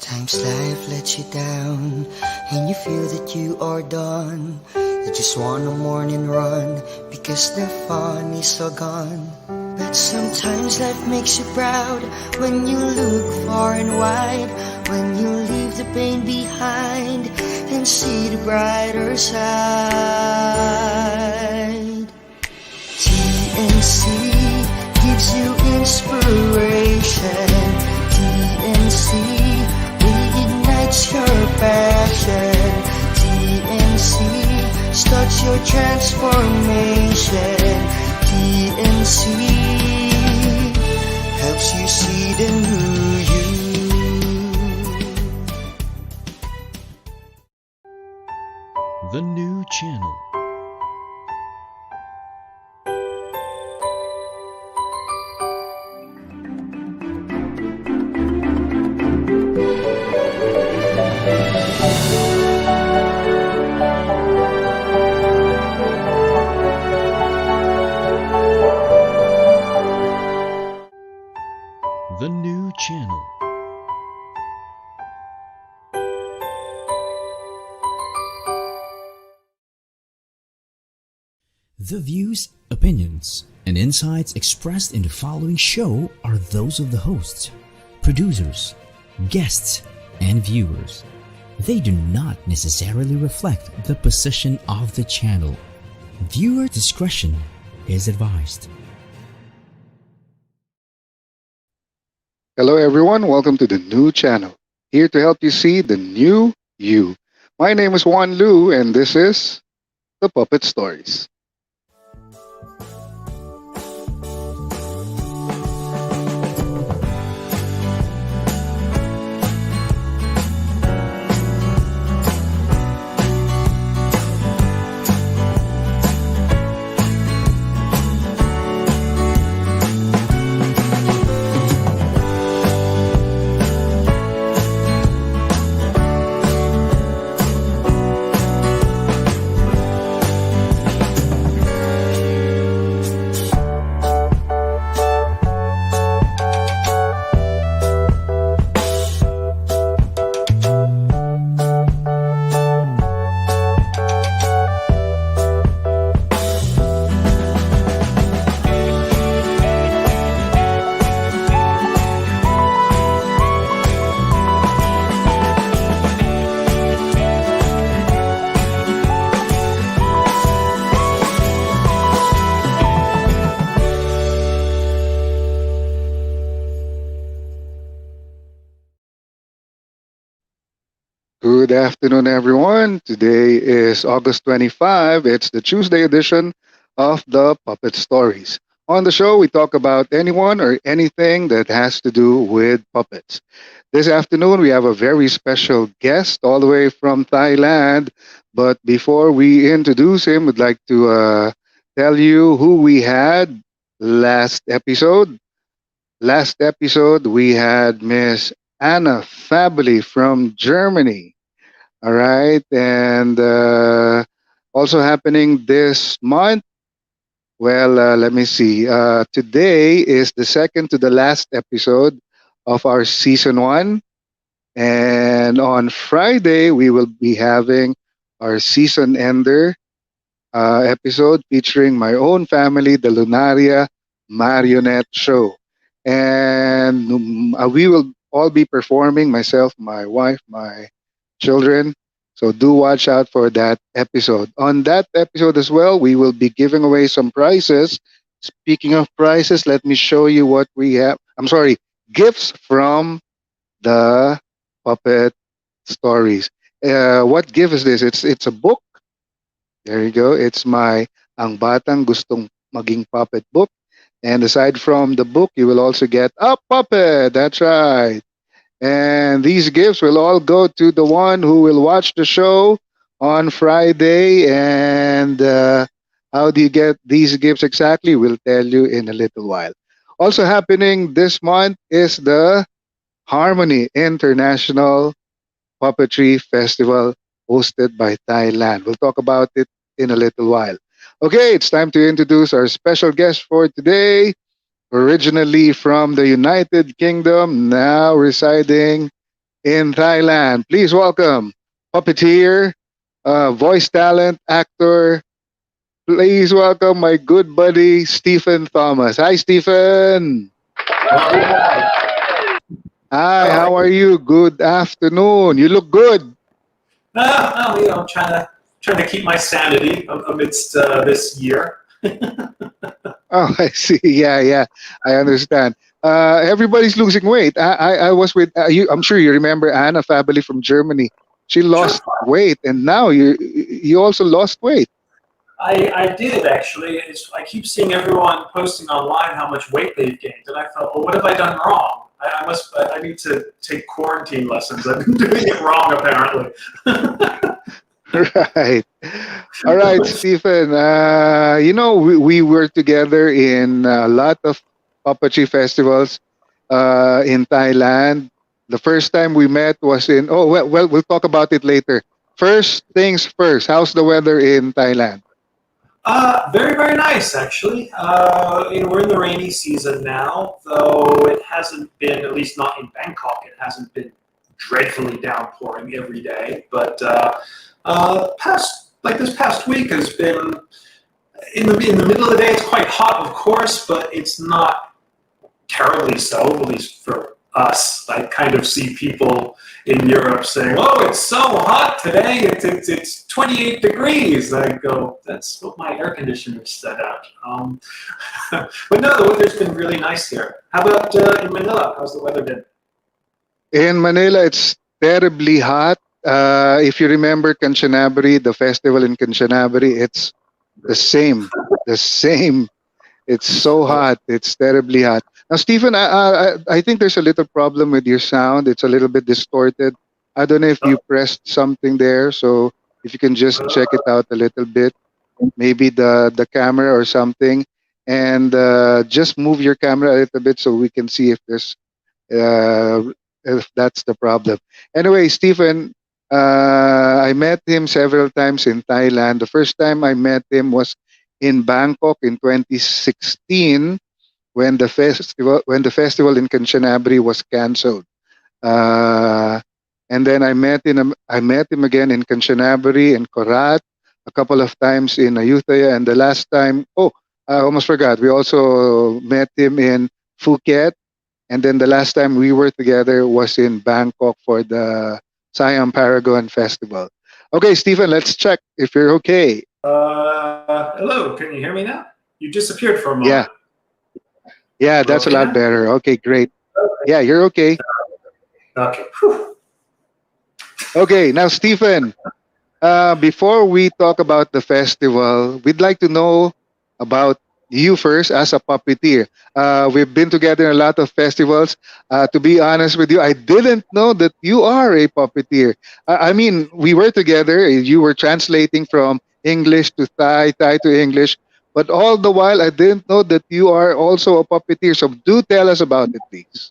Sometimes life lets you down and you feel that you are done. You just want a morning run because the fun is all gone. But sometimes life makes you proud when you look far and wide, when you leave the pain behind and see the brighter side. TNC gives you inspiration. TNC reignites your passion. TNC starts your transformation. TNC helps you see the new you. The new channel. The new channel. The views, opinions, and insights expressed in the following show are those of the hosts, producers, guests, and viewers. They do not necessarily reflect the position of the channel. Viewer discretion is advised. Hello everyone, welcome to the new channel. Here to help you see the new you. My name is Wanlu and this is the Puppet Stories. Good afternoon, everyone. Today is August 25. It's the Tuesday edition of the Puppet Stories. On the show, we talk about anyone or anything that has to do with puppets. This afternoon, we have a very special guest all the way from Thailand. But before we introduce him, we'd like to tell you who we had last episode. Last episode, we had Miss Anna Fably from Germany. All right. And also happening this month, well, let me see. Today is the second to the last episode of our season one. And on Friday, we will be having our season ender episode featuring my own family, the Lunaria Marionette Show. And we will all be performing, myself, my wife, my children. So do watch out for that episode. On that episode as well, we will be giving away some prizes. Speaking of prizes, let me show you what we have. I'm sorry, gifts from the Puppet Stories. What gift is this? It's a book. There you go. It's my Ang Batang Gustong Maging Puppet book. And aside from the book, you will also get a puppet. That's right. And these gifts will all go to the one who will watch the show on Friday. And how do you get these gifts exactly? We'll tell you in a little while. Also happening this month is the Harmony International Puppetry Festival hosted by Thailand. We'll talk about it in a little while. Okay, it's time to introduce our special guest for today. Originally from the United Kingdom, now residing in Thailand. Please welcome puppeteer, voice talent, actor. Please welcome my good buddy Stephen Thomas. Hi, Stephen. Hi, How are how you? are you? Good afternoon. You look good. I'm trying to keep my sanity amidst this year. Oh, I see. Yeah, yeah, I understand. Everybody's losing weight. I was with you. I'm sure you remember Anna Family from Germany. She Sure. lost weight, and now you also lost weight. I did actually. I keep seeing everyone posting online how much weight they've gained, and I thought, well, what have I done wrong? I need to take quarantine lessons. I've been doing it wrong apparently. Right. All right, Stephen. We were together in a lot of puppetry festivals in Thailand. The first time we met was in, oh, well, we'll talk about it later. First things first, how's the weather in Thailand? Very, very nice, actually. We're in the rainy season now, though it hasn't been, at least not in Bangkok, it hasn't been dreadfully downpouring every day. But this past week has been in the middle of the day. It's quite hot, of course, but it's not terribly so, at least for us. I kind of see people in Europe saying, "Oh, it's so hot today. It's 28 degrees." I go, "That's what my air conditioner set out." But no, the weather's been really nice here. How about in Manila? How's the weather been? In Manila, it's terribly hot. If you remember Kanchanaburi, the festival in Kanchanaburi, it's the same. The same. It's so hot. It's terribly hot. Now, Stephen, I think there's a little problem with your sound. It's a little bit distorted. I don't know if you pressed something there. So if you can just check it out a little bit, maybe the camera or something, and just move your camera a little bit so we can see uh, if that's the problem. Anyway, Stephen, I met him several times in Thailand. The first time I met him was in Bangkok in 2016 when the festival in Kanchanaburi was cancelled. Uh, and then I met him again in Kanchanaburi and Korat, a couple of times in Ayutthaya, and the last time, oh, I almost forgot. We also met him in Phuket, and then the last time we were together was in Bangkok for the Siam Paragon Festival. Okay, Stephen, let's check if you're okay. Hello, can you hear me now? You disappeared for a Yeah, moment. yeah, We're that's a okay lot now? better. Okay, great. Yeah, you're okay. Okay. Whew. Okay, now, Stephen, before we talk about the festival, we'd like to know about you first as a puppeteer. We've been together in a lot of festivals. To be honest with you, I didn't know that you are a puppeteer. I mean, we were together. You were translating from English to Thai, Thai to English. But all the while, I didn't know that you are also a puppeteer. So do tell us about it, please.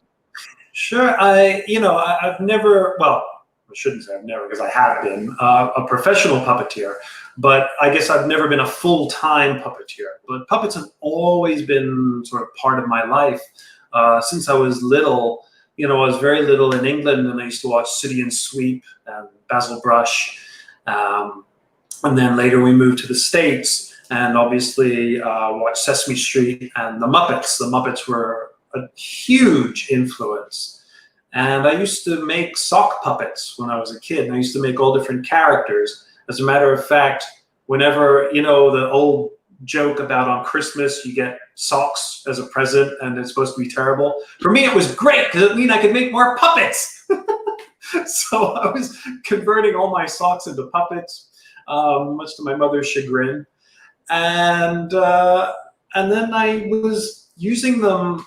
Sure. I've never, well, I shouldn't say I've never, because I have been a professional puppeteer, but I guess I've never been a full-time puppeteer. But puppets have always been sort of part of my life since I was little. I was very little in England, and I used to watch City and Sweep and Basil Brush. Um, and then later we moved to the States and obviously watched Sesame Street and the Muppets. The Muppets were a huge influence. And I used to make sock puppets when I was a kid, and I used to make all different characters. As a matter of fact, whenever, the old joke about on Christmas you get socks as a present and it's supposed to be terrible, for me it was great because it meant I could make more puppets. So I was converting all my socks into puppets, much to my mother's chagrin. And then I was using them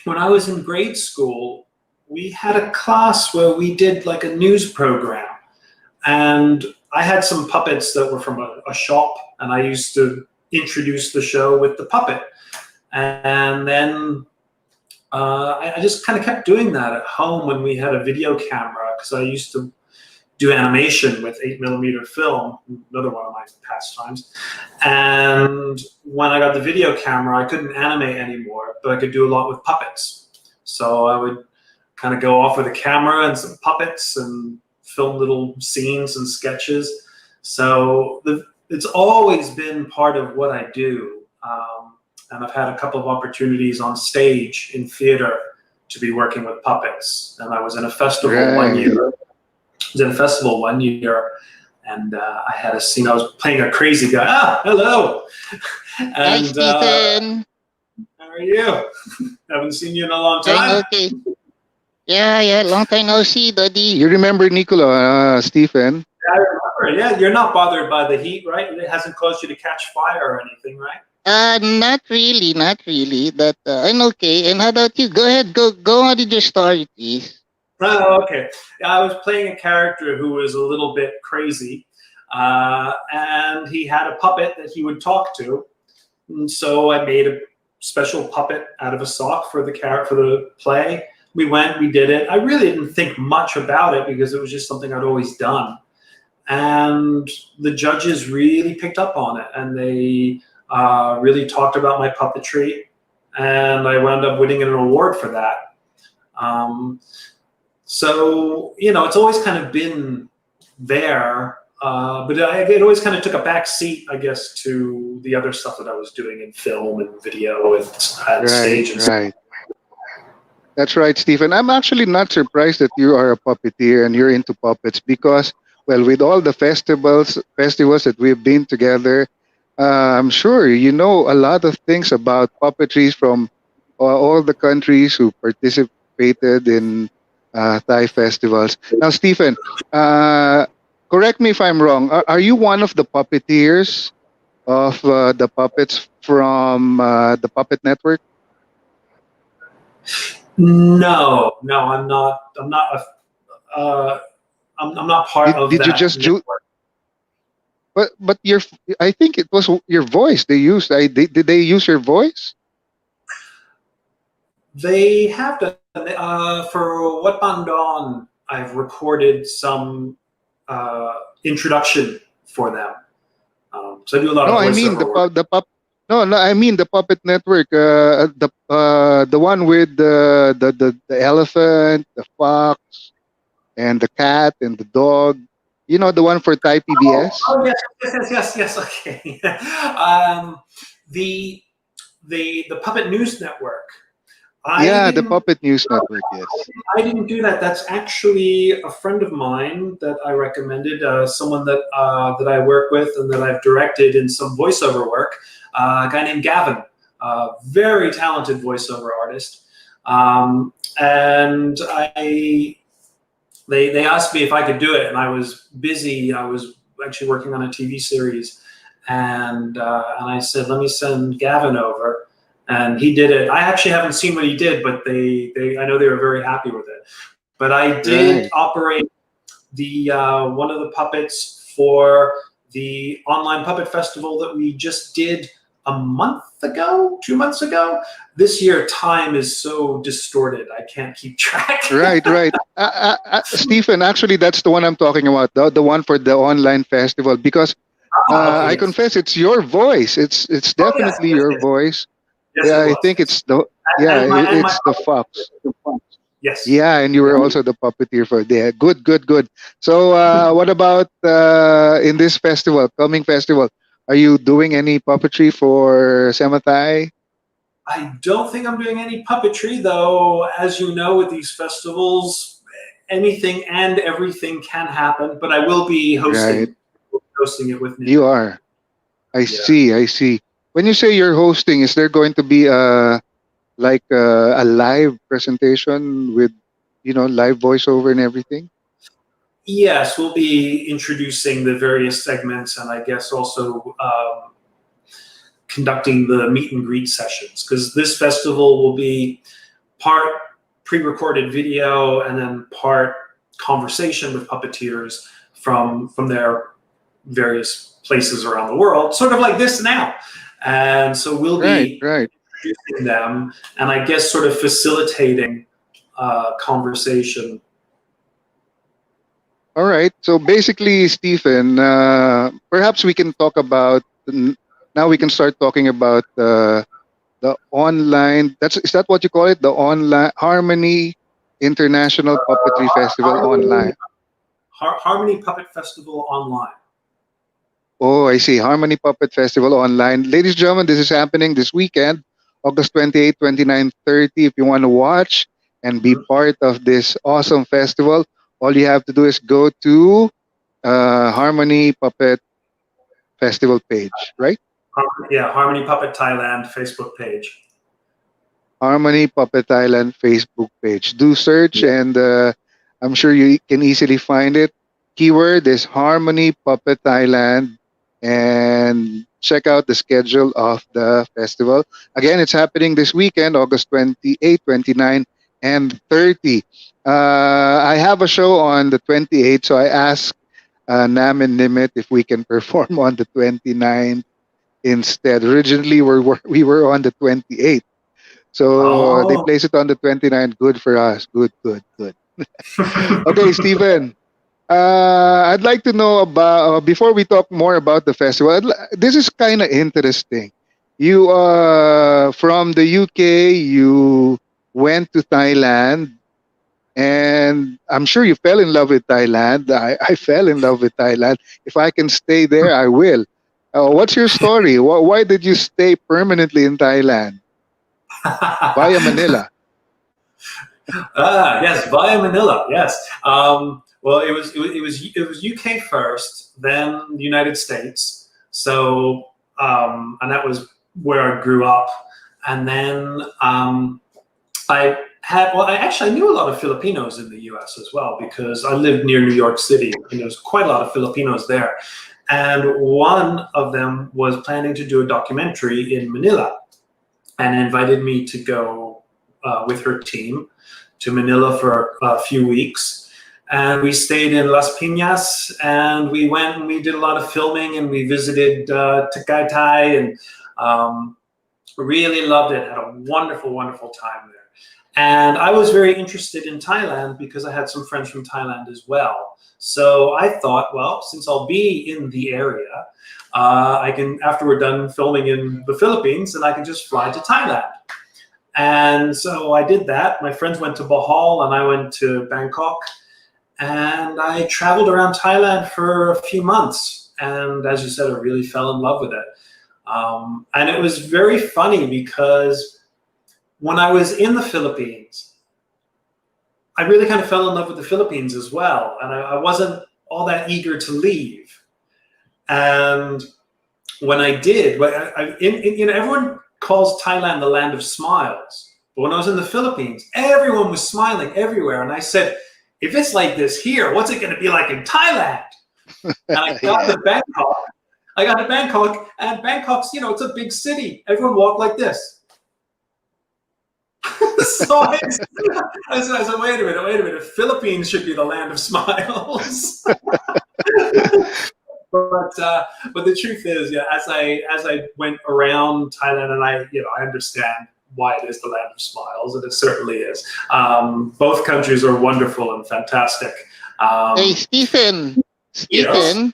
when I was in grade school. We had a class where we did like a news program, and I had some puppets that were from a shop, and I used to introduce the show with the puppet. And then I just kind of kept doing that at home when we had a video camera, because I used to do animation with 8mm film, another one of my pastimes. And when I got the video camera, I couldn't animate anymore, but I could do a lot with puppets. So I would kind of go off with a camera and some puppets and film little scenes and sketches. So it's always been part of what I do. And I've had a couple of opportunities on stage in theater to be working with puppets. And I was in a festival one year. And I had a scene. I was playing a crazy guy. Ah, hello. And, Hi, Stephen. how are you? Haven't seen you in a long time. Okay. Yeah, long time no see, Daddy. You remember Nicola, Stephen? I remember. Yeah, you're not bothered by the heat, right? It hasn't caused you to catch fire or anything, right? Not really. But I'm okay. And how about you? Go ahead, go on with your story, please. Oh, okay. I was playing a character who was a little bit crazy, and he had a puppet that he would talk to. And so I made a special puppet out of a sock for the play. We went, we did it. I really didn't think much about it because it was just something I'd always done. And the judges really picked up on it, and they really talked about my puppetry, and I wound up winning an award for that. So, it's always kind of been there, but it always kind of took a back seat, I guess, to the other stuff that I was doing in film and video and stage and stuff. That's right, Stephen. I'm actually not surprised that you are a puppeteer and you're into puppets because, well, with all the festivals that we've been together, I'm sure you know a lot of things about puppetry from all the countries who participated in Thai festivals. Now, Stephen, correct me if I'm wrong. Are you one of the puppeteers of the puppets from the Puppet Network? No, I'm not. I'm not. I'm not part of. Did you just do? But I think it was your voice they used. Did they use your voice? They have to. For What Bandon, I've recorded some introduction for them. So I do a lot of voiceover work. No, I mean the Puppet Network. The one with the elephant, the fox, and the cat and the dog. You know, the one for Thai PBS. Oh yes. Okay. The Puppet News Network. The Puppet News Network. Yes. I didn't do that. That's actually a friend of mine that I recommended. Someone that I work with and that I've directed in some voiceover work. A guy named Gavin, very talented voiceover artist. And they asked me if I could do it, and I was busy. I was actually working on a TV series, and I said, let me send Gavin over, and he did it. I actually haven't seen what he did, but I know they were very happy with it. But I did operate the one of the puppets for the online puppet festival that we just did a month ago, 2 months ago. This year, time is so distorted, I can't keep track. Right. Stephen, actually, that's the one I'm talking about, the one for the online festival, because I confess it's your voice. It's definitely your voice. Yes, I think it's the the fox. Yes. Yeah, and you were also the puppeteer for there. Good. So, what about in this coming festival? Are you doing any puppetry for Semathai? I don't think I'm doing any puppetry, though. As you know, with these festivals, anything and everything can happen. But I will be hosting it with me. You are. I see. When you say you're hosting, is there going to be a live presentation with live voiceover and everything? Yes, we'll be introducing the various segments, and I guess also conducting the meet and greet sessions, because this festival will be part pre-recorded video and then part conversation with puppeteers from their various places around the world, sort of like this now. And so we'll be introducing them, and I guess sort of facilitating conversation. All right. So basically, Stephen, perhaps we can talk about now. We can start talking about the online. Is that what you call it? The online harmony International Puppetry Festival online. Harmony Puppet Festival online. Oh, I see. Harmony Puppet Festival online. Ladies and gentlemen, this is happening this weekend, August 28, 29, 30. If you want to watch and be Mhm. part of this awesome festival, all you have to do is go to Harmony Puppet Festival page, right? Yeah, Harmony Puppet Thailand Facebook page. Harmony Puppet Thailand Facebook page. Do search, Yeah. and I'm sure you can easily find it. Keyword is Harmony Puppet Thailand, and check out the schedule of the festival. Again, it's happening this weekend, August 28, 29, and 30. I have a show on the 28th, so I asked Nam and Nimit if we can perform on the 29th instead. Originally, we were on the 28th. So they Oh. place it on the 29th. Good for us. Good, good, good. Okay, Stephen. I'd like to know about before we talk more about the festival. This is kind of interesting. You from the UK. You went to Thailand, and I'm sure you fell in love with Thailand. I fell in love with Thailand. If I can stay there, I will. What's your story? Why did you stay permanently in Thailand via Manila? Yes, via Manila. Yes. Well, it was UK first, then the United States. So, and that was where I grew up, and then I knew a lot of Filipinos in the U.S. as well because I lived near New York City, and there's quite a lot of Filipinos there. And one of them was planning to do a documentary in Manila, and invited me to go with her team to Manila for a few weeks. And we stayed in Las Piñas, and we went and we did a lot of filming, and we visited Tagaytay, and really loved it. Had a wonderful, wonderful time there. And I was very interested in Thailand because I had some friends from Thailand as well. So I thought, well, since I'll be in the area, I can, after we're done filming in the Philippines, then I can just fly to Thailand. And so I did that. My friends went to Bohol, and I went to Bangkok. And I traveled around Thailand for a few months. And as you said, I really fell in love with it. And it was very funny because when I was in the Philippines, I really kind of fell in love with the Philippines as well. And I wasn't all that eager to leave. And when I did, everyone calls Thailand the land of smiles. But when I was in the Philippines, everyone was smiling everywhere. And I said, if it's like this here, what's it going to be like in Thailand? And I got to Bangkok. And Bangkok's, it's a big city. Everyone walked like this. So I said, wait a minute. Philippines should be the land of smiles. But the truth is, as I went around Thailand, and I understand why it is the land of smiles, and it certainly is. Both countries are wonderful and fantastic. Hey, Stephen. Yes.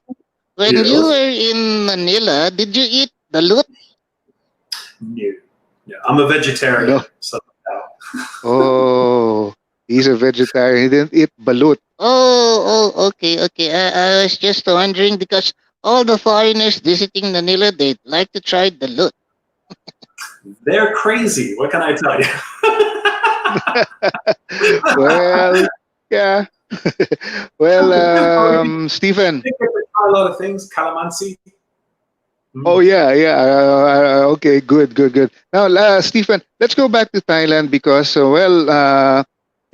When Yes. you were in Manila, did you eat the loot? No. Yeah, I'm a vegetarian. No. So no. Oh, he's a vegetarian. He didn't eat balut. Okay. I was just wondering because all the foreigners visiting Manila, they'd like to try the loot. They're crazy. What can I tell you? Well, yeah. Well, Stephen. I think I could try a lot of things. Calamansi. Oh yeah. Okay, good. Now, Stephen, let's go back to Thailand because,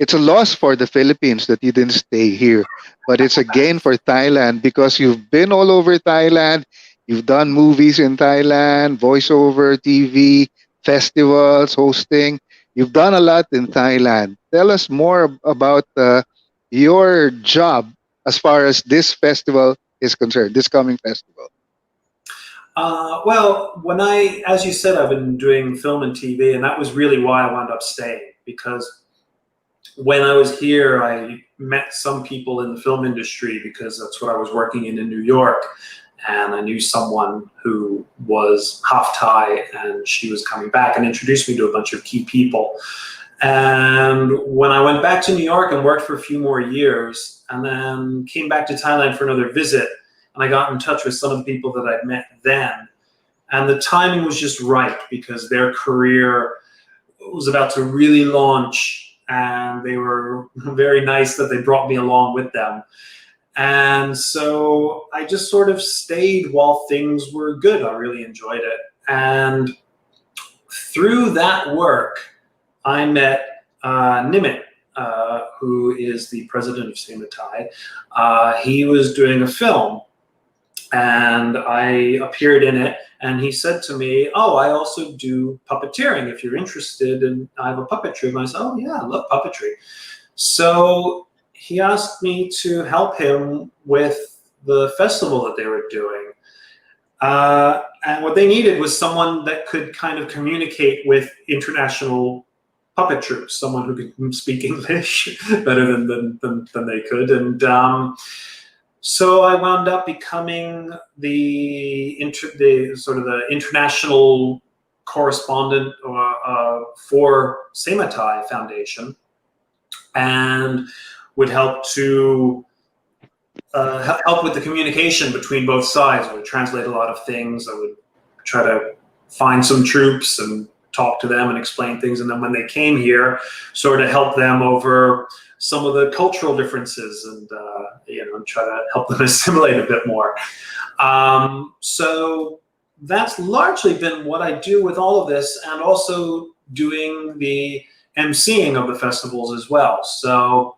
it's a loss for the Philippines that you didn't stay here, but it's a gain for Thailand because you've been all over Thailand. You've done movies in Thailand, voiceover, TV, festivals, hosting. You've done a lot in Thailand. Tell us more about your job as far as this festival is concerned, this coming festival. Well, as you said, I've been doing film and TV, and that was really why I wound up staying, because when I was here, I met some people in the film industry because that's what I was working in New York. And I knew someone who was half Thai, and she was coming back and introduced me to a bunch of key people. And when I went back to New York and worked for a few more years, and then came back to Thailand for another visit, and I got in touch with some of the people that I'd met then, and the timing was just right because their career was about to really launch, and they were very nice that they brought me along with them. And so I just sort of stayed while things were good. I really enjoyed it. And through that work, I met Nimit, who is the president of Sema Thai. He was doing a film, and I appeared in it. And he said to me, "Oh, I also do puppeteering. If you're interested, and I have a puppet troupe." And I said, "Oh yeah, I love puppetry." So he asked me to help him with the festival that they were doing. And what they needed was someone that could kind of communicate with international puppet troupes, someone who could speak English better than they could. And so I wound up becoming the sort of the international correspondent for Sema Thai Foundation, and would help to help with the communication between both sides. I would translate a lot of things. I would try to find some troops and talk to them and explain things. And then when they came here, sort of help them over some of the cultural differences and, and try to help them assimilate a bit more. So that's largely been what I do with all of this, and also doing the emceeing of the festivals as well. So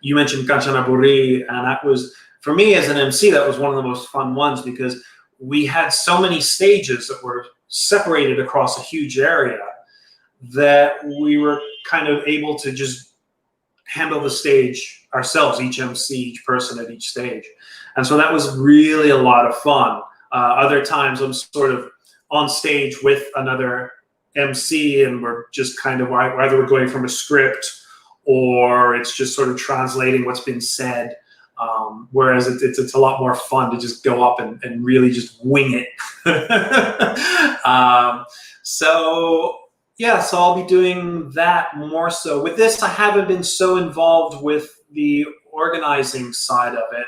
you mentioned Kanchanaburi, and that was, for me as an MC, that was one of the most fun ones because we had so many stages that were separated across a huge area that we were kind of able to just handle the stage ourselves, each MC, each person at each stage. And so that was really a lot of fun. Other times I'm sort of on stage with another MC, and we're just kind of either we're going from a script or it's just sort of translating what's been said. Whereas it's a lot more fun to just go up and really just wing it. So I'll be doing that more so. With this, I haven't been so involved with the organizing side of it,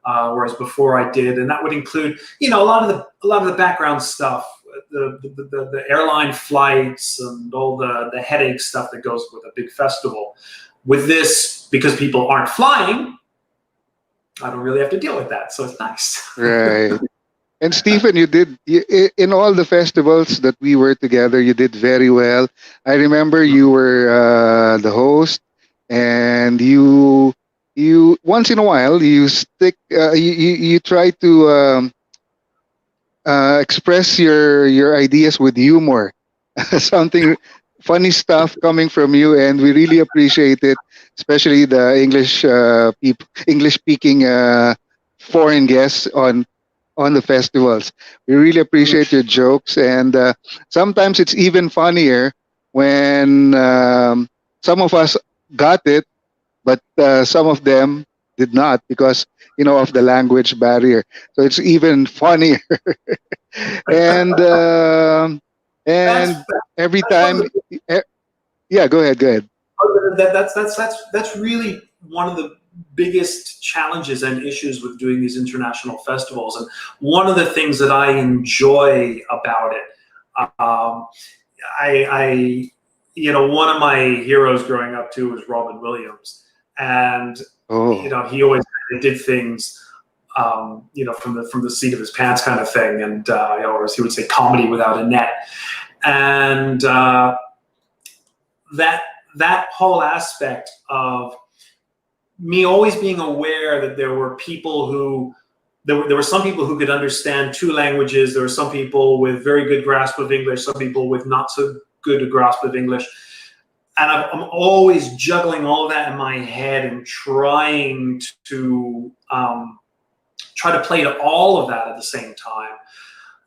whereas before I did, and that would include, a lot of the background stuff, the airline flights and all the headache stuff that goes with a big festival. With this, because people aren't flying, I don't really have to deal with that, so it's nice. Right. And Stephen, in all the festivals that we were together, you did very well. I remember you were the host, and you once in a while you try to express your ideas with humor, something funny stuff coming from you, and we really appreciate it, especially the English speaking foreign guests on the festivals. We really appreciate your jokes, and sometimes it's even funnier when some of us got it, but some of them did not because of the language barrier. So it's even funnier. and every time, yeah, go ahead. That's really one of the biggest challenges and issues with doing these international festivals, and one of the things that I enjoy about it. One of my heroes growing up too was Robin Williams, and he always did things from the seat of his pants kind of thing, and or as he would say, comedy without a net. And that whole aspect of me always being aware that there were people who, there were some people who could understand two languages. There were some people with very good grasp of English, some people with not so good a grasp of English. And I'm always juggling all of that in my head and trying to play to all of that at the same time.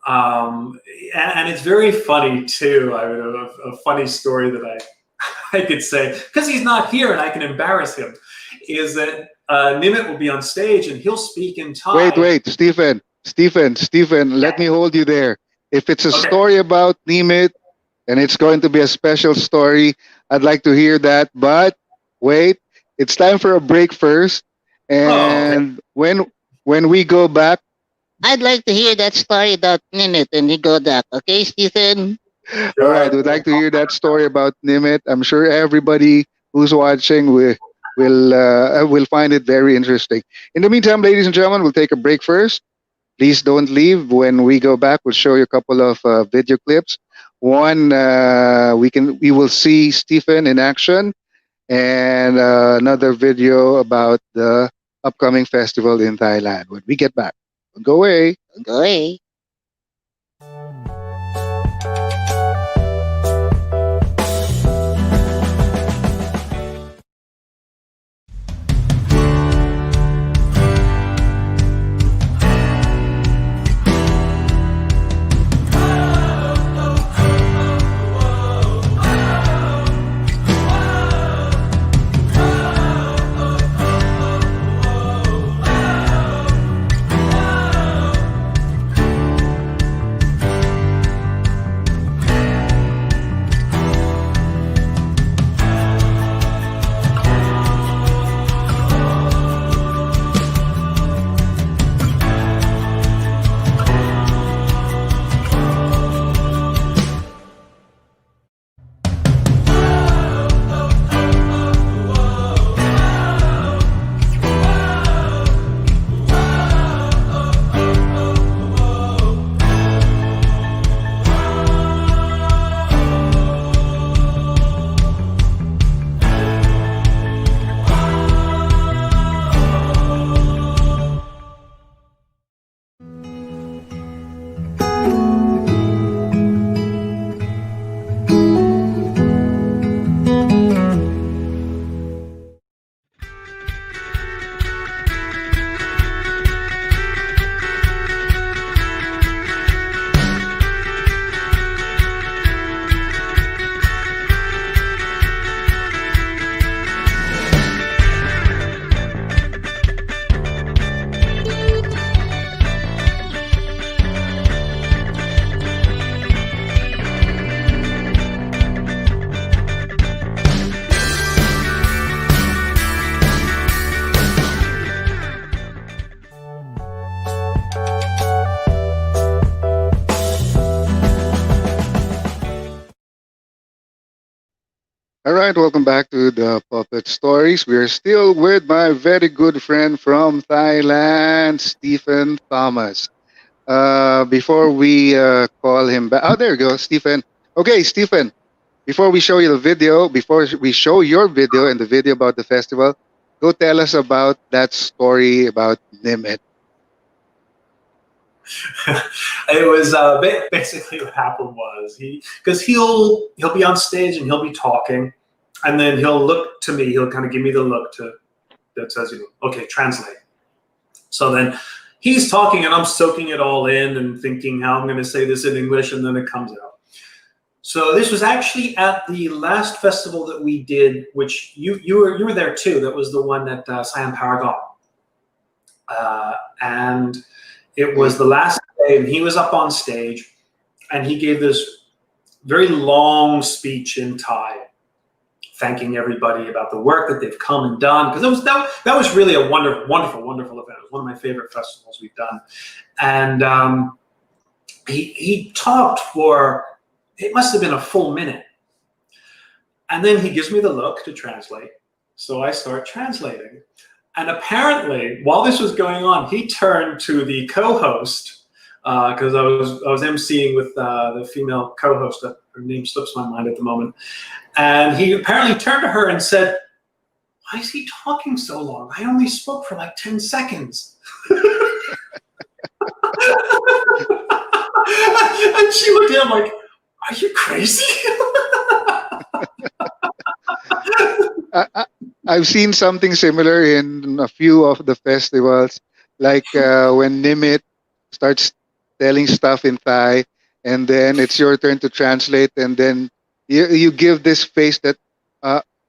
And it's very funny too. I mean, a funny story that I could say, because he's not here and I can embarrass him, is that Nimit will be on stage and he'll speak in Thai. Wait, Stephen, let me hold you there. If it's a story about Nimit, and it's going to be a special story. I'd like to hear that, but wait, it's time for a break first. Oh, okay. And when we go back, I'd like to hear that story about Ninit and Nigodak. Okay, Stephen? all right, Sure. would like to hear that story about Nimit. I'm sure everybody who's watching will find it very interesting. In the meantime, ladies and gentlemen, we'll take a break first. Please don't leave. When we go back, we'll show you a couple of video clips. One, we will see Stephen in action, and another video about the upcoming festival in Thailand. When we get back, don't go away. Go away. All right, welcome back to the Puppet Stories. We're still with my very good friend from Thailand, Stephen Thomas. Before we call him back, oh, there you go, Stephen. Okay, Stephen, before we show you the video, before we show your video and the video about the festival, go tell us about that story about Nimet. It was basically what happened was because he'll be on stage and he'll be talking, and then he'll look to me. He'll kind of give me the look that says, okay, translate. So then he's talking, and I'm soaking it all in and thinking how I'm going to say this in English, and then it comes out. So this was actually at the last festival that we did, which you were there too. That was the one at Siam Paragon, and it was the last day, and he was up on stage, and he gave this very long speech in Thai, thanking everybody about the work that they've come and done. Because that was really a wonderful, wonderful, wonderful event. It was one of my favorite festivals we've done, and he talked for, it must have been a full minute, and then he gives me the look to translate. So I start translating. And apparently, while this was going on, he turned to the co-host, because I was emceeing with the female co-host. Her name slips my mind at the moment. And he apparently turned to her and said, "Why is he talking so long? I only spoke for like 10 seconds." And she looked at him like, "Are you crazy?" I've seen something similar in a few of the festivals, like when Nimit starts telling stuff in Thai, and then it's your turn to translate, and then you give this face that,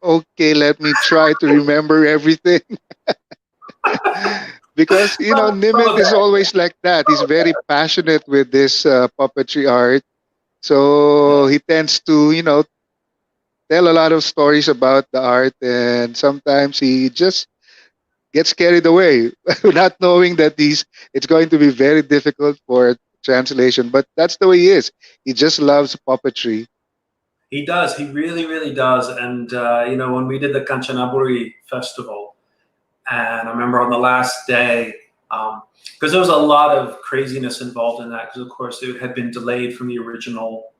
okay, let me try to remember everything. Because, Nimit is always like that. He's very passionate with this puppetry art. So he tends to, tell a lot of stories about the art, and sometimes he just gets carried away, not knowing that it's going to be very difficult for translation. But that's the way he is. He just loves puppetry. He does. He really, really does. And when we did the Kanchanaburi festival, and I remember on the last day, because there was a lot of craziness involved in that, because of course it had been delayed from the original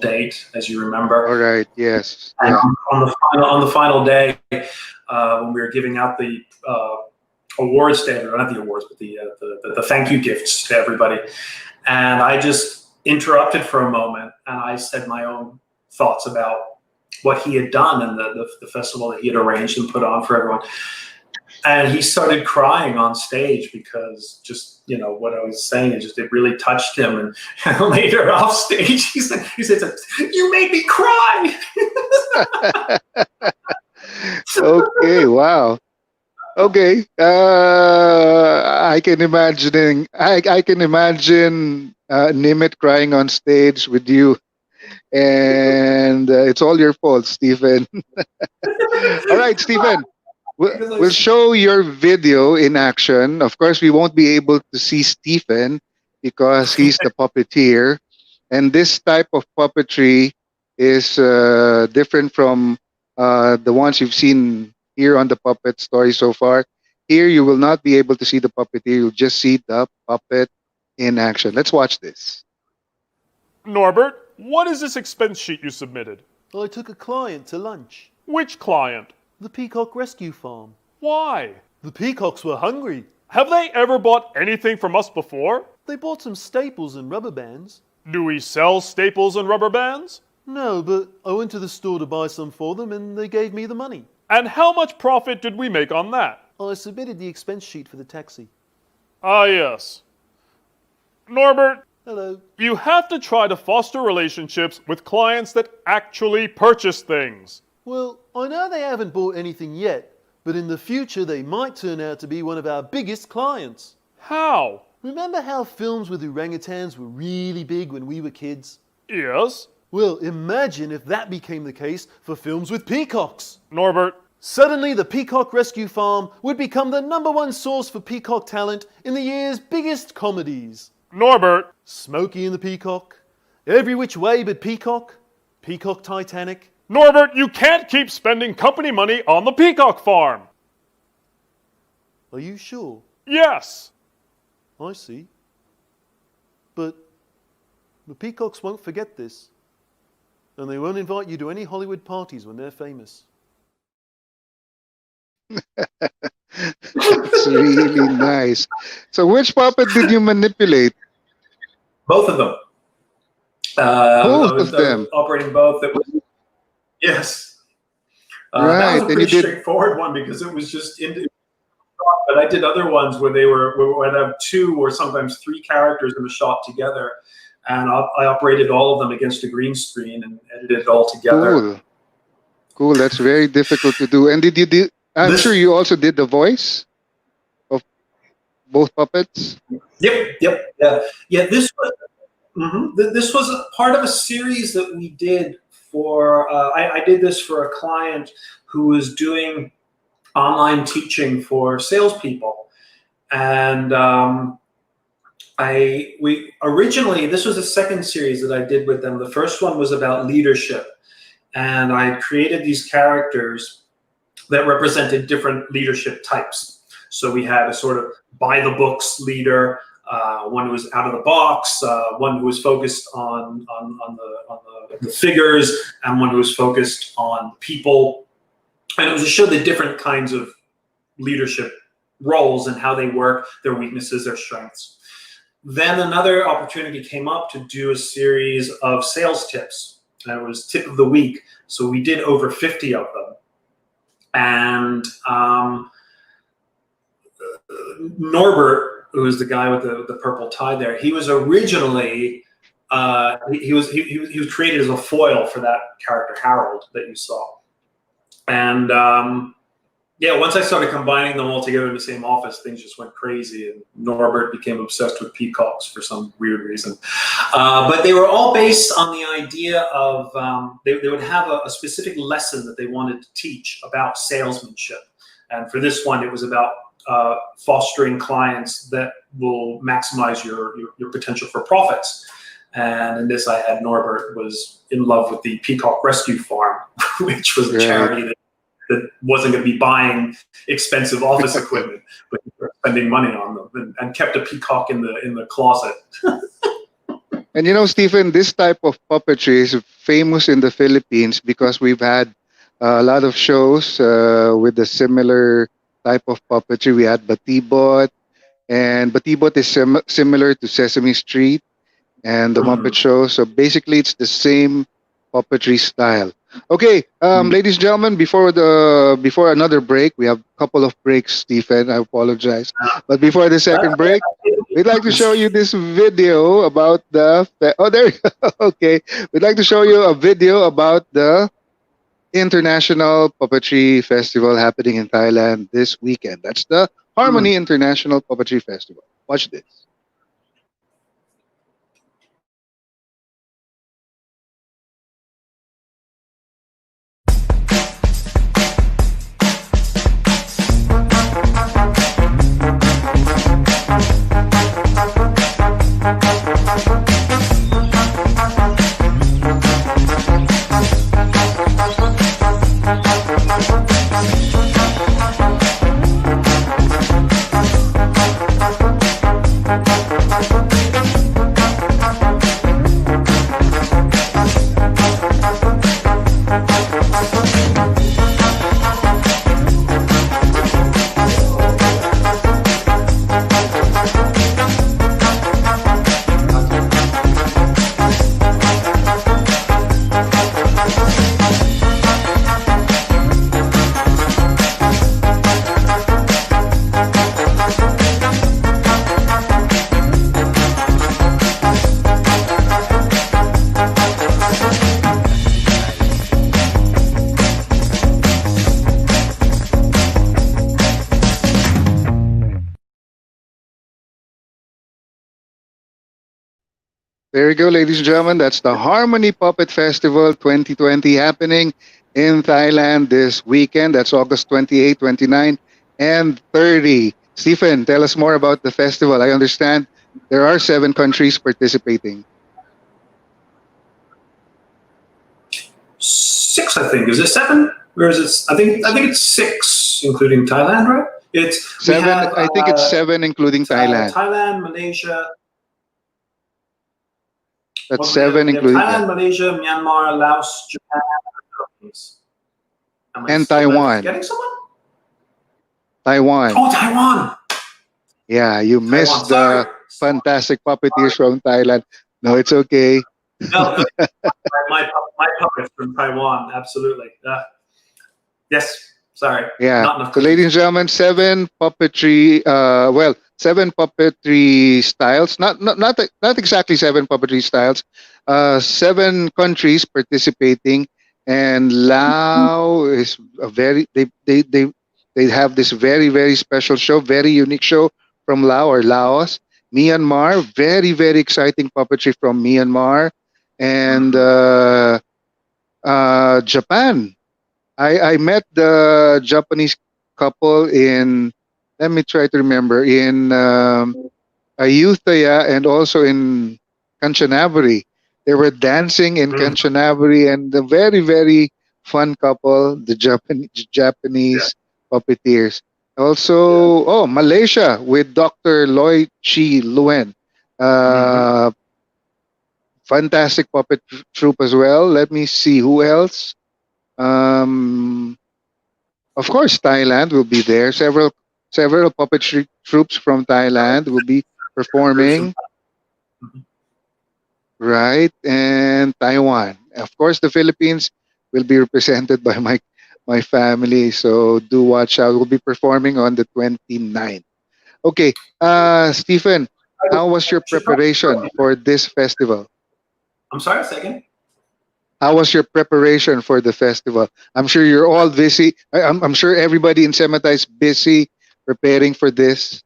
date, as you remember. All right. Yes. And Yeah. on the final day, when we were giving out the awards to everyone, not the awards, but the thank you gifts to everybody, and I just interrupted for a moment, and I said my own thoughts about what he had done and the festival that he had arranged and put on for everyone. And he started crying on stage because just, what I was saying, it really touched him. And later off stage, he said, "You made me cry." Okay. Wow. Okay. I can imagine. I can imagine Nimit crying on stage with you, and it's all your fault, Stephen. All right, Stephen. We'll show your video in action. Of course, we won't be able to see Stephen because he's the puppeteer. And this type of puppetry is different from the ones you've seen here on the puppet story so far. Here, you will not be able to see the puppeteer. You'll just see the puppet in action. Let's watch this. Norbert, what is this expense sheet you submitted? I took a client to lunch. Which client? The Peacock Rescue Farm. Why? The peacocks were hungry. Have they ever bought anything from us before? They bought some staples and rubber bands. Do we sell staples and rubber bands? No, but I went to the store to buy some for them and they gave me the money. And how much profit did we make on that? I submitted the expense sheet for the taxi. Ah, yes. Norbert, Hello. you have to try to foster relationships with clients that actually purchase things. Well, I know they haven't bought anything yet, but in the future they might turn out to be one of our biggest clients. How? Remember how films with orangutans were really big when we were kids? Yes. Well, imagine if that became the case for films with peacocks. Norbert, Suddenly, the Peacock Rescue Farm would become the #1 source for peacock talent in the year's biggest comedies. Norbert, Smokey and the Peacock, Every Which Way But Peacock, Peacock Titanic. Norbert, you can't keep spending company money on the peacock farm. Are you sure? Yes. I see. But the peacocks won't forget this. And they won't invite you to any Hollywood parties when they're famous. It's really nice. So, which puppet did you manipulate? Both of them. Both of I was them. operating both. Yes. That Right, was a and you pretty did. straightforward one because it was just but I did other ones where I'd have 2 or sometimes 3 characters in a shot together, and I operated all of them against a green screen and edited it all together. Cool. Cool. That's very difficult to do. And did you do? I'm This- sure you also did the voice of both puppets. Yep, yeah. This was this was a part of a series that we did for. I did this for a client who was doing online teaching for salespeople, and we originally, this was the second series that I did with them. The first one was about leadership, and I created these characters that represented different leadership types. So we had a sort of by the books leader, one who was out of the box, one who was focused on the figures, and one who was focused on people. And it was to show the different kinds of leadership roles and how they work, their weaknesses, their strengths. Then another opportunity came up to do a series of sales tips. And it was tip of the week. So we did over 50 of them. And Norbert, who was the guy with the purple tie there, he was originally he was created as a foil for that character Harold that you saw. And Yeah, once I started combining them all together in the same office, things just went crazy, and Norbert became obsessed with peacocks for some weird reason. But they were all based on the idea of they would have a specific lesson that they wanted to teach about salesmanship. And for this one, it was about fostering clients that will maximize your potential for profits. And in this, I had Norbert was in love with the Peacock Rescue Farm, which was a charity that wasn't going to be buying expensive office equipment, but spending money on them, and kept a peacock in the closet. And you know, Stephen, this type of puppetry is famous in the Philippines because we've had a lot of shows with a similar type of puppetry. We had Batibot, and Batibot is similar to Sesame Street and the Muppet Show. So basically, it's the same puppetry style. Okay, ladies and gentlemen, before another break, we have a couple of breaks, Stephen. I apologize, but before the second break, we'd like to show you this video about the. Oh, there you go. Okay, we'd like to show you a video about the International Puppetry Festival happening in Thailand this weekend. That's the Harmony International Puppetry Festival. Watch this. There you go, ladies and gentlemen. That's the Harmony Puppet Festival 2020 happening in Thailand this weekend. That's August 28, 29, and 30. Stephen, tell us more about the festival. I understand there are 7 countries participating. 6, I think. Is it 7? Or is it? I think it's 6, including Thailand, right? It's 7. I think it's 7, including Thailand. Thailand, Malaysia. That's 7, including Thailand, Malaysia, Myanmar, Laos, Japan, and the Philippines. and Taiwan. Getting someone? Taiwan. Oh, Taiwan. Yeah, you missed the fantastic puppeteers from Thailand. No, it's okay. No, my puppets from Taiwan, absolutely. Yes, sorry. Yeah. So, ladies and gentlemen, 7 puppetry. 7 puppetry styles. Not exactly 7 puppetry styles. 7 countries participating, and Lao is a very. They have this very, very special show, very unique show from Laos. Myanmar, very, very exciting puppetry from Myanmar, and Japan. I met the Japanese couple in, let me try to remember, in Ayutthaya and also in Kanchanaburi. They were dancing in Kanchanaburi, and a very, very fun couple, the Japanese puppeteers. Also, Malaysia with Dr. Loy Chi Luen. Fantastic puppet troupe as well. Let me see who else. Of course, Thailand will be there. Several puppet troops from Thailand will be performing. Right, and Taiwan. Of course, the Philippines will be represented by my family. So do watch out. We'll be performing on the 29th. Okay, Stephen, how was your preparation for this festival? I'm sorry, second. How was your preparation for the festival? I'm sure you're all busy. I'm sure everybody in Semata is busy preparing for this.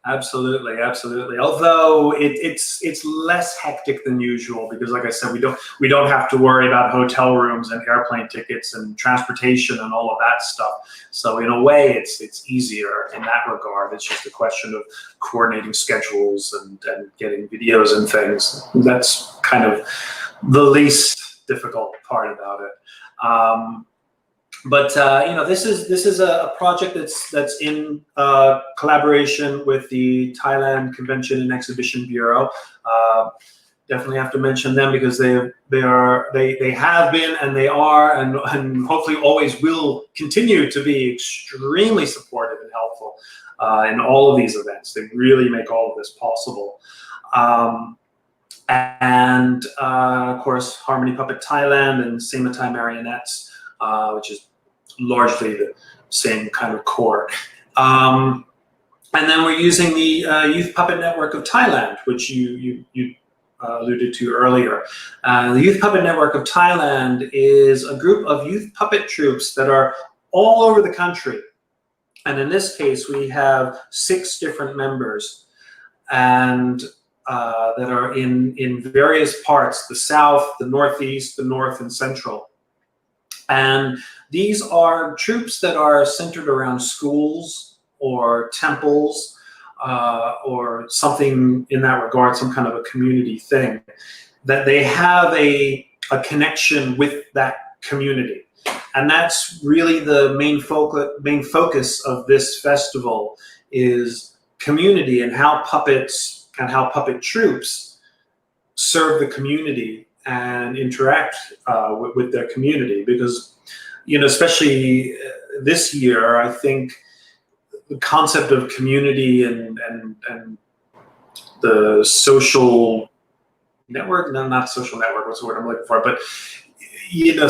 Absolutely, absolutely. Although it's less hectic than usual because, like I said, we don't have to worry about hotel rooms and airplane tickets and transportation and all of that stuff. So in a way, it's easier in that regard. It's just a question of coordinating schedules and getting videos and things. That's kind of the least difficult part about it. But this is a project that's in collaboration with the Thailand Convention and Exhibition Bureau. Definitely have to mention them because they have been and they are and hopefully always will continue to be extremely supportive and helpful in all of these events. They really make all of this possible. And of course, Harmony Puppet Thailand and Sematai Marionettes, which is largely the same kind of core. And then we're using the Youth Puppet Network of Thailand, which you alluded to earlier. The Youth Puppet Network of Thailand is a group of youth puppet troupes that are all over the country. And in this case, we have 6 different members and that are in various parts, the South, the Northeast, the North, and Central. And these are troops that are centered around schools or temples or something in that regard, some kind of a community thing, that they have a connection with that community. And that's really the main focus of this festival is community and how puppets and how puppet troops serve the community and interact with their community, because especially this year, I think the concept of community and the social network, no, not social network, what's the word I'm looking for, but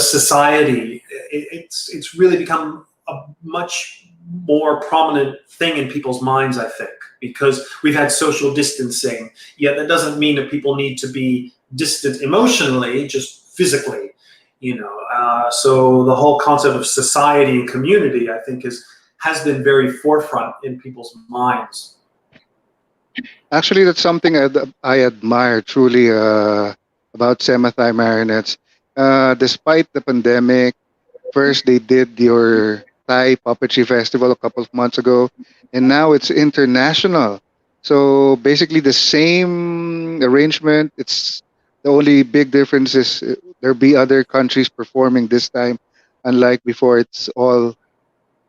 society, it's really become a much more prominent thing in people's minds, I think, because we've had social distancing, yet that doesn't mean that people need to be distant emotionally, just physically, so the whole concept of society and community, I think, has been very forefront in people's minds. Actually, that's something I admire truly about Semathai Marionettes. Despite the pandemic, first they did your Thai Puppetry Festival a couple of months ago, and now it's international. So basically the same arrangement. It's the only big difference is there'll be other countries performing this time, unlike before. It's all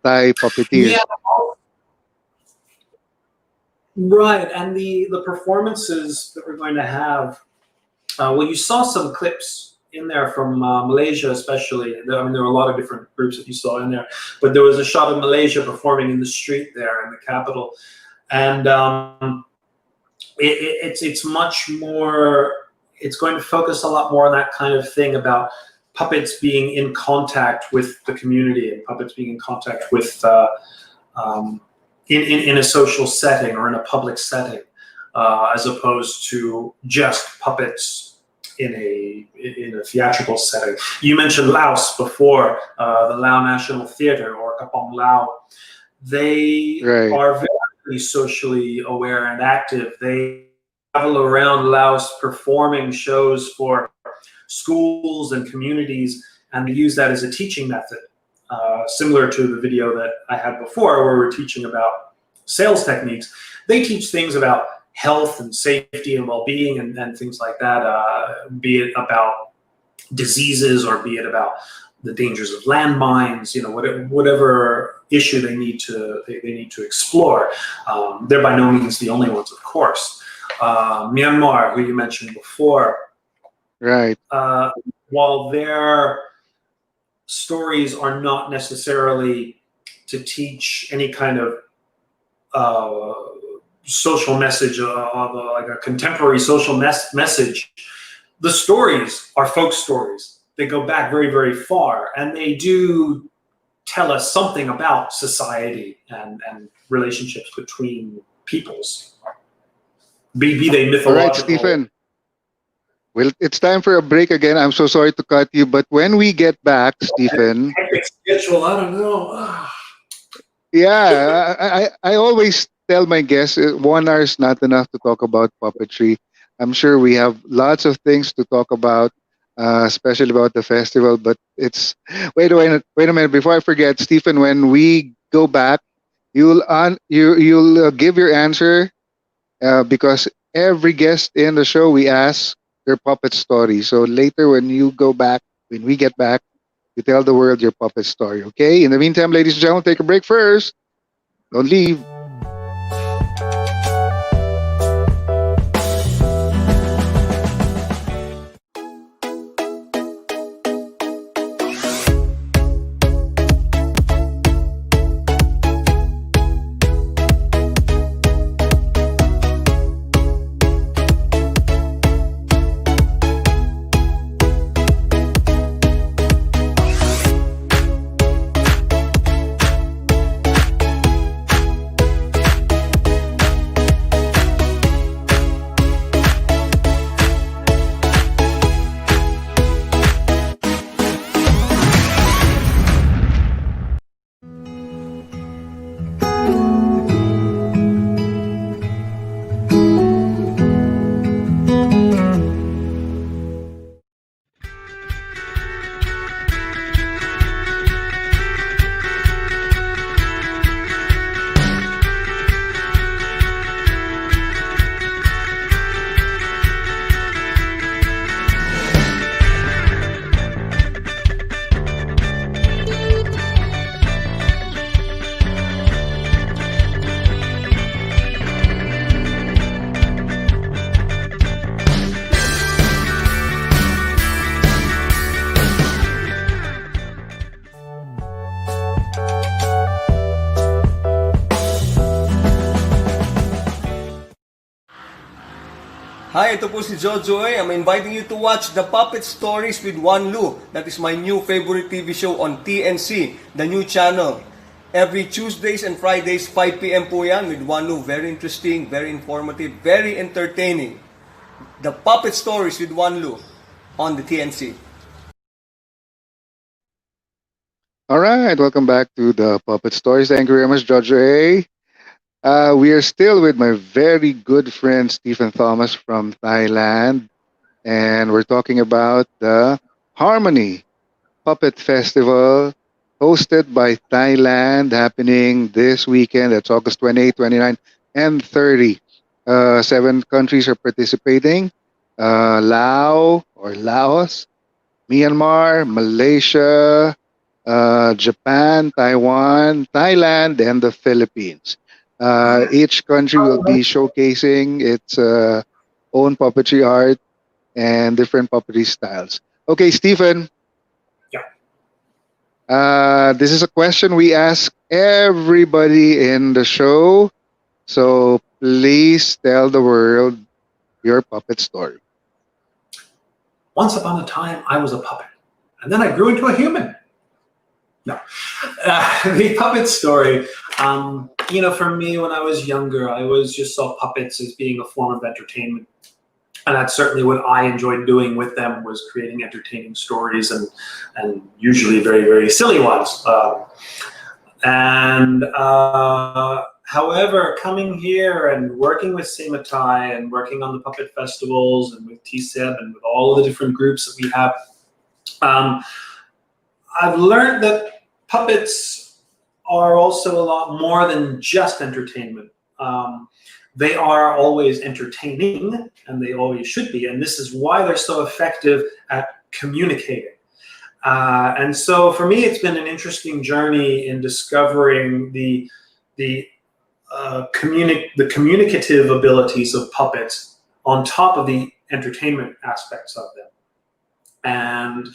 Thai puppeteers. Yeah, right. And the performances that we're going to have, well, you saw some clips in there from Malaysia, especially. I mean, there were a lot of different groups that you saw in there, but there was a shot of Malaysia performing in the street there in the capital, and it's much more. It's going to focus a lot more on that kind of thing about puppets being in contact with the community and puppets being in contact with in a social setting or in a public setting, as opposed to just puppets in a theatrical setting. You mentioned Laos before, the Lao National Theatre or Kapong Lao. They are very socially aware and active. They travel around Laos performing shows for schools and communities, and they use that as a teaching method, similar to the video that I had before where we're teaching about sales techniques. They teach things about health and safety and well-being and things like that, be it about diseases or be it about the dangers of landmines, whatever issue they need to explore. They're by no means the only ones, of course. Myanmar, who you mentioned before, right? While their stories are not necessarily to teach any kind of social message, like a contemporary social message, the stories are folk stories. They go back very, very far, and they do tell us something about society and relationships between peoples, be they mythological. All right, Stephen. Well, it's time for a break again. I'm so sorry to cut you, but when we get back, Stephen, Hectic schedule. I don't know. yeah, I always tell my guests 1 hour is not enough to talk about puppetry. I'm sure we have lots of things to talk about, especially about the festival. But it's wait a minute before I forget, Stephen. When we go back, you'll give your answer because every guest in the show we ask their puppet story. So later, when we get back, you tell the world your puppet story. Okay. In the meantime, ladies and gentlemen, take a break first. Don't leave. Hi, ito po si Jojoy. I'm inviting you to watch The Puppet Stories with Wanlu. That is my new favorite TV show on TNC, the new channel. Every Tuesdays and Fridays, 5 p.m. po yan with Wanlu. Very interesting, very informative, very entertaining. The Puppet Stories with Wanlu on the TNC. All right. Welcome back to the Puppet Stories. Thank you very much, Judge A. We are still with my very good friend Stephen Thomas from Thailand, and we're talking about the Harmony Puppet Festival hosted by Thailand, happening this weekend. That's August 28, 29, and 30. 7 countries are participating: Laos, Myanmar, Malaysia, Japan, Taiwan, Thailand, and the Philippines. Each country will be showcasing its own puppetry art and different puppetry styles. Okay, Stephen. Yeah. This is a question we ask everybody in the show. So please tell the world your puppet story. Once upon a time, I was a puppet, and then I grew into a human. No, the puppet story. For me, when I was younger, I always just saw puppets as being a form of entertainment, and that's certainly what I enjoyed doing with them, was creating entertaining stories, and usually very, very silly ones. However, coming here and working with Sematai and working on the puppet festivals and with TSEB and with all of the different groups that we have, I've learned that puppets are also a lot more than just entertainment. They are always entertaining, and they always should be, and this is why they're so effective at communicating. And so for me, it's been an interesting journey in discovering the communicative abilities of puppets on top of the entertainment aspects of them. And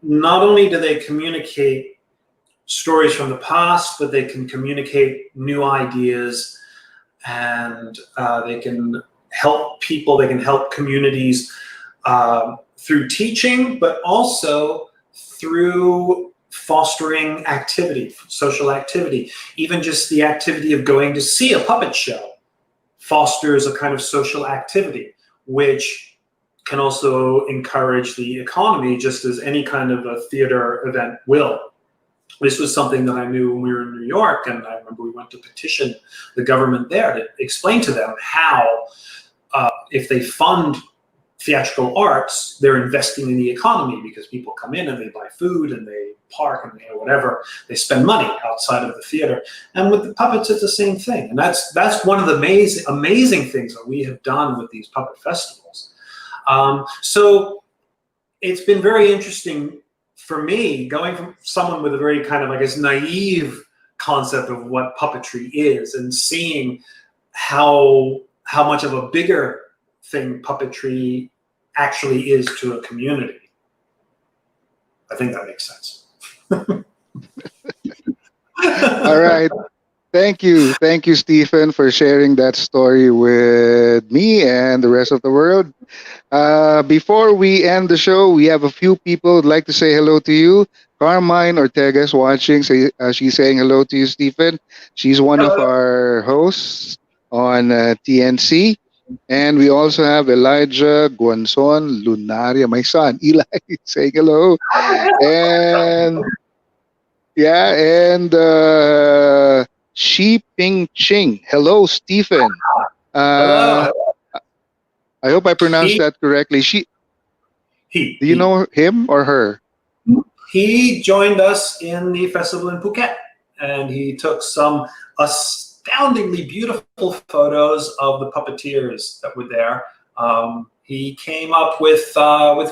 not only do they communicate stories from the past, but they can communicate new ideas, and they can help people, they can help communities through teaching, but also through fostering activity, social activity. Even just the activity of going to see a puppet show fosters a kind of social activity, which can also encourage the economy, just as any kind of a theater event will. This was something that I knew when we were in New York, and I remember we went to petition the government there to explain to them how, if they fund theatrical arts, they're investing in the economy, because people come in and they buy food and they park and they, whatever, they spend money outside of the theater. And with the puppets, it's the same thing. And that's one of the amazing things that we have done with these puppet festivals. So it's been very interesting for me, going from someone with a very kind of, I guess, naive concept of what puppetry is, and seeing how much of a bigger thing puppetry actually is to a community. I think that makes sense. All right. Thank you, Stephen, for sharing that story with me and the rest of the world. Before we end the show, we have a few people who'd like to say hello to you. Carmine Ortega is watching. She's saying hello to you, Stephen. She's one of our hosts on TNC. And we also have Elijah Guanzon Lunaria, my son, Eli, saying hello. And yeah, and Shi Ping Ching. Hello, Stephen. Hello. I hope I pronounced that correctly. Do you know him or her? He joined us in the festival in Phuket, and he took some astoundingly beautiful photos of the puppeteers that were there. He came up with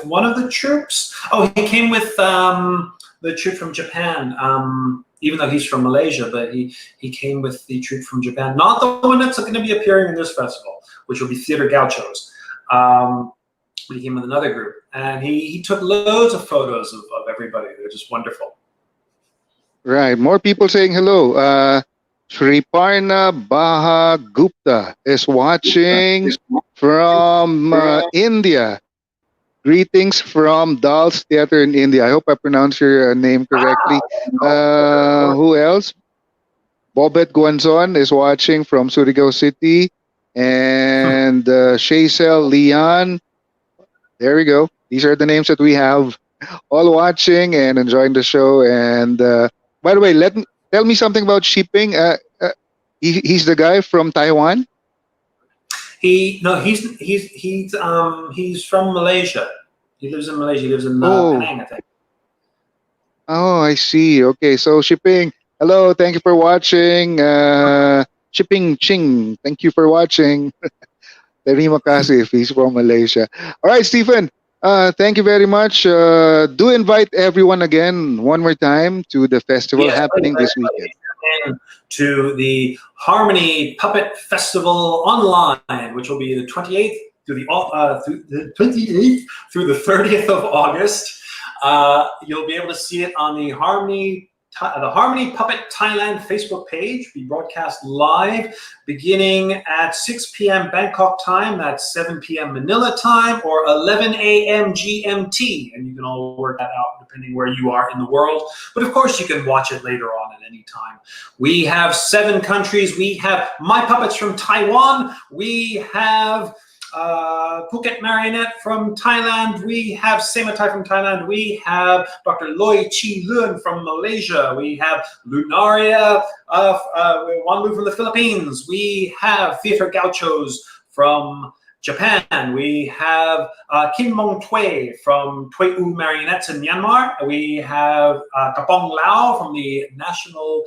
one of the troops. Oh, he came with the troop from Japan. Even though he's from Malaysia, but he came with the troop from Japan. Not the one that's going to be appearing in this festival, which will be Theater Gauchos. But he came with another group, and he took loads of photos of everybody. They're just wonderful. Right. More people saying hello. Sriparna Baha Gupta is watching from India. Greetings from Dal's Theater in India. I hope I pronounced your name correctly. Who else? Bobet Guanzon is watching from Surigao City. And Shaysel Leon. There we go. These are the names that we have, all watching and enjoying the show. And by the way, tell me something about shipping. He's the guy from Taiwan. He's from Malaysia. He lives in Malaysia. He lives in Penang, I think. Oh, I see. Okay, so shipping. Hello, thank you for watching. Shipping Ching, thank you for watching. Terima kasih if he's from Malaysia. All right, Stephen, thank you very much. Do invite everyone again one more time to the festival happening this weekend. To the Harmony Puppet Festival online, which will be the 28th through the 28th through the 30th of August. You'll be able to see it on the Harmony Puppet Thailand Facebook page. We broadcast live beginning at 6 p.m. Bangkok time. That's 7 p.m. Manila time, or 11 a.m. GMT. And you can all work that out depending where you are in the world. But of course, you can watch it later on at any time. We have 7 countries. We have My Puppets from Taiwan. We have Phuket Marionette from Thailand. We have Sematai from Thailand. We have Dr. Loy Chi Lun from Malaysia. We have Lunaria Wanlu from the Philippines. We have Theater Gauchos from Japan. We have Kim Mong Tue from Tue U Marionettes in Myanmar. We have Kapong Lao from the National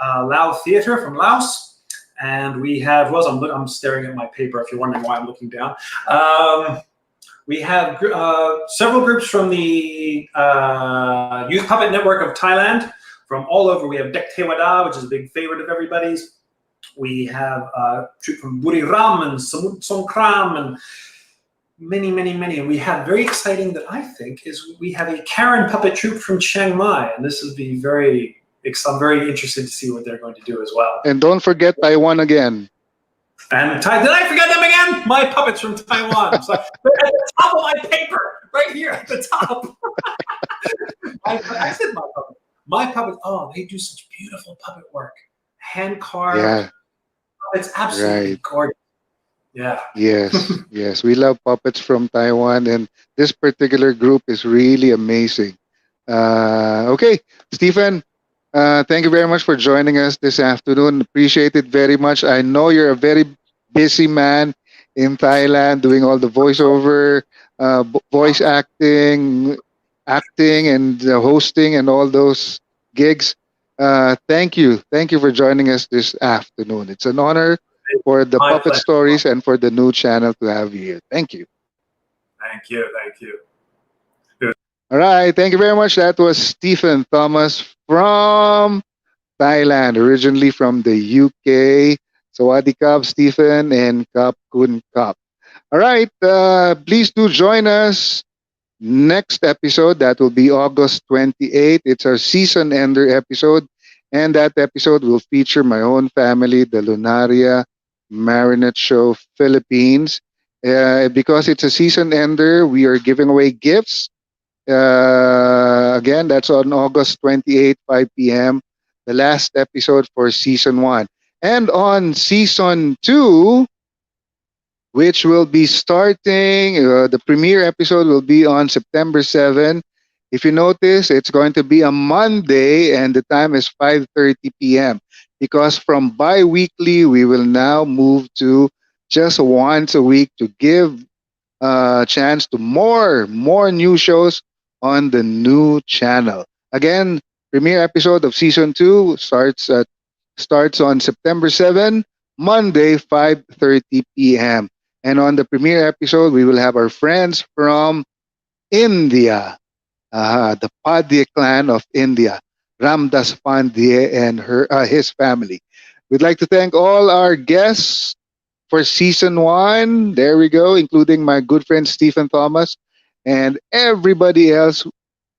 Lao Theater from Laos. And we have, I'm staring at my paper if you're wondering why I'm looking down. We have several groups from the Youth Puppet Network of Thailand from all over. We have Dek Tewada, which is a big favorite of everybody's. We have a troupe from Buriram and Samut Songkram and many, many, many. And we have very exciting that I think is we have a Karen puppet troupe from Chiang Mai. And this will be I'm very interested to see what they're going to do as well. And don't forget Taiwan again. And did I forget them again? My Puppets from Taiwan. So they're at the top of my paper, right here at the top. I said My Puppets. My Puppets, they do such beautiful puppet work. Hand carved. Yeah. It's absolutely gorgeous. Yeah. Yes, yes. We love puppets from Taiwan, and this particular group is really amazing. Okay, Stephen, thank you very much for joining us this afternoon. Appreciate it very much. I know you're a very busy man in Thailand doing all the voiceover, voice acting, and hosting, and all those gigs. Thank you. Thank you for joining us this afternoon. It's an honor for the My Puppet pleasure. Stories and for the new channel to have you here. Thank you. Thank you. Thank you. All right. Thank you very much. That was Stephen Thomas from Thailand, originally from the UK. Sawadee Kap, Stephen, and Kap Kun Kap. All right. Please do join us next episode. That will be August 28th. It's our season ender episode. And that episode will feature my own family, the Lunaria Marinette Show Philippines. Because it's a season ender, we are giving away gifts. Again, that's on August 28th, 5 p.m., the last episode for season one. And on season two, which will be starting, the premiere episode will be on September 7th. If you notice, it's going to be a Monday and the time is 5:30 p.m. because from bi-weekly, we will now move to just once a week to give a chance to more new shows on the new channel. Again, premiere episode of season 2 starts on September 7, Monday 5:30 p.m. And on the premiere episode, we will have our friends from India, the Pandya clan of India, Ramdas Pandya and his family. We'd like to thank all our guests for season one. There we go, including my good friend Stephen Thomas and everybody else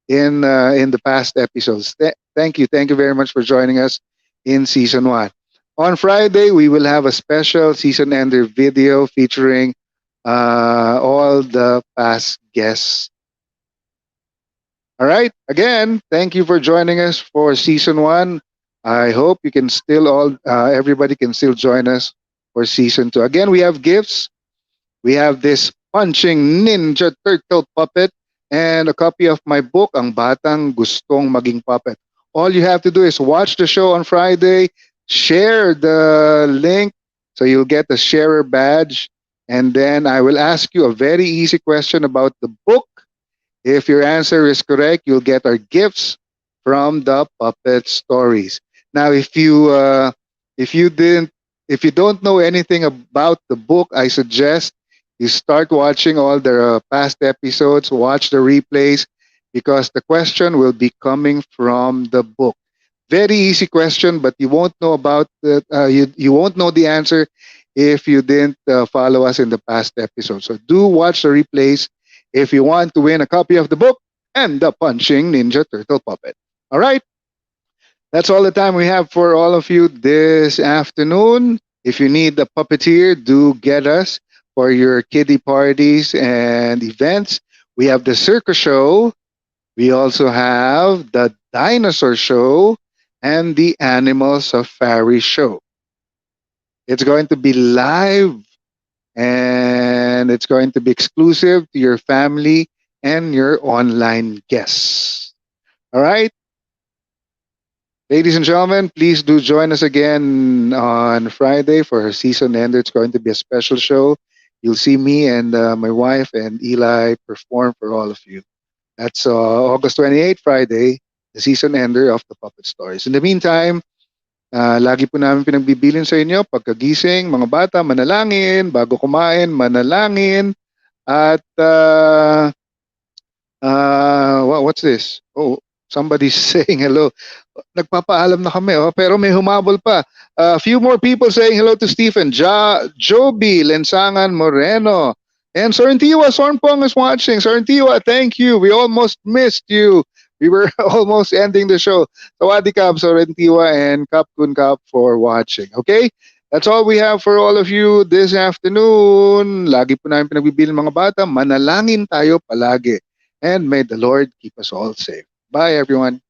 in the past episodes. Thank you very much for joining us in season one. On Friday, we will have a special season ender video featuring all the past guests. All right. Again, thank you for joining us for season one. I hope you can still everybody can still join us for season two. Again, we have gifts. We have this punching ninja turtle puppet and a copy of my book, Ang Batang Gustong Maging Puppet. All you have to do is watch the show on Friday, share the link so you'll get the sharer badge, and then I will ask you a very easy question about the book. If your answer is correct, you'll get our gifts from the puppet stories. Now, if you didn't if you don't know anything about the book, I suggest you start watching all the past episodes, watch the replays, because the question will be coming from the book. Very easy question, but you won't know you won't know the answer if you didn't follow us in the past episodes. So do watch the replays if you want to win a copy of the book and the Punching Ninja Turtle Puppet. All right. That's all the time we have for all of you this afternoon. If you need a puppeteer, do get us for your kiddie parties and events. We have the circus show. We also have the dinosaur show and the animal safari show. It's going to be live and it's going to be exclusive to your family and your online guests. All right. Ladies and gentlemen, please do join us again on Friday for our season ender. It's going to be a special show. You'll see me and my wife and Eli perform for all of you. That's August 28th, Friday, the season ender of the Puppet Stories. In the meantime, lagi po namin pinagbibilin sa inyo, pagkagising, mga bata, manalangin, bago kumain, manalangin, at what's this? Oh, somebody's saying hello. Nagpapaalam na kami, pero may humabol pa. A few more people saying hello to Stephen. Joby Lensangan Moreno. And Sorrentiwa, Sornpong is watching. Sorrentiwa, thank you. We almost missed you. We were almost ending the show. Sawadee Kap, Sorrentiwa, and Kap Kun Kap for watching. Okay? That's all we have for all of you this afternoon. Lagi po namin pinagbibilang mga bata. Manalangin tayo palagi. And may the Lord keep us all safe. Bye, everyone.